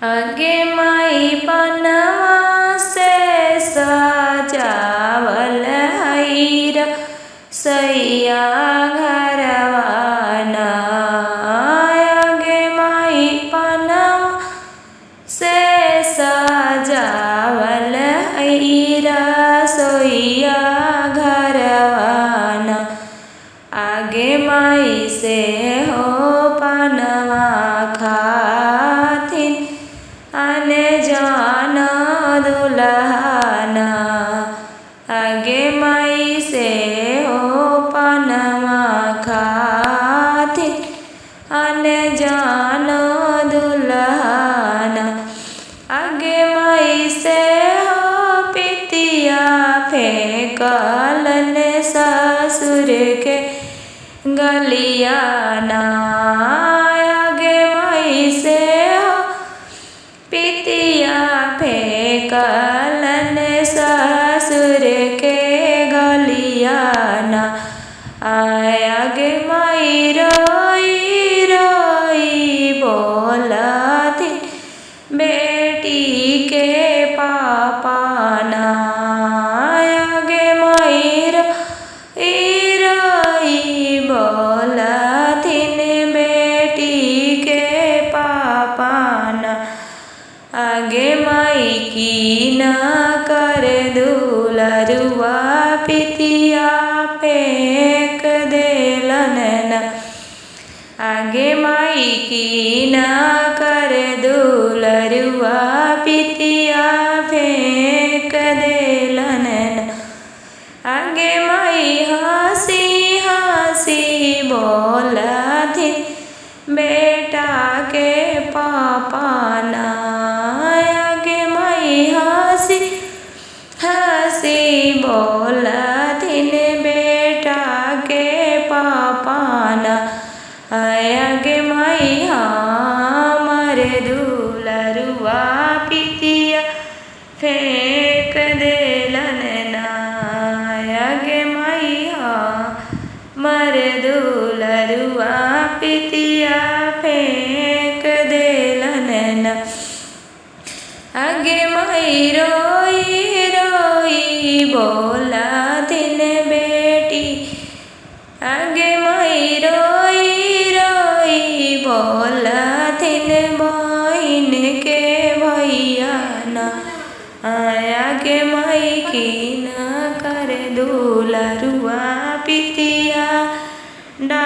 आगे माई पनवा से सजावल हईर सैया घरवाना। आगे माई पनवा से सजावल हईर सैया घरवाना। आगे माई से हो पनवा खातिन आने जाना दुल्हना। आगे माई से हो पनवा खातिन आने जाना दुल्हना। आगे माई से हो पितिया फेंकलन ससुर के गलियाना। आगे माई से हो पितिया फेंकलन ससुर के गलियाना। आगे माई रोई रोई बोलती बेटी के पापाना। आगे माई रोई बोलथिन बेटी के पापाना। आगे माई की न कर दुलरुआ पितिया फेंक देलन ना। आगे माई की न कर दुलरुआ पितिया फेंक देलन ना। आगे माई हंसी हंसी बोलथिन बेटा के पापाना। आगे माई हंसी हंसी बोलथिन बेटा के पापाना। आगे माई हमर दुलरुआ पितिया फेंक देलन ना। आगे माई हमर दुलरुआ पितिया फेंक देलन ना। आगे माई रोई रोई बोलथिन बेटी। आगे माई रोई रोई बोलथिन बहिन के भैयाना। आगे माई की न कर दुलरुआ पितिया डा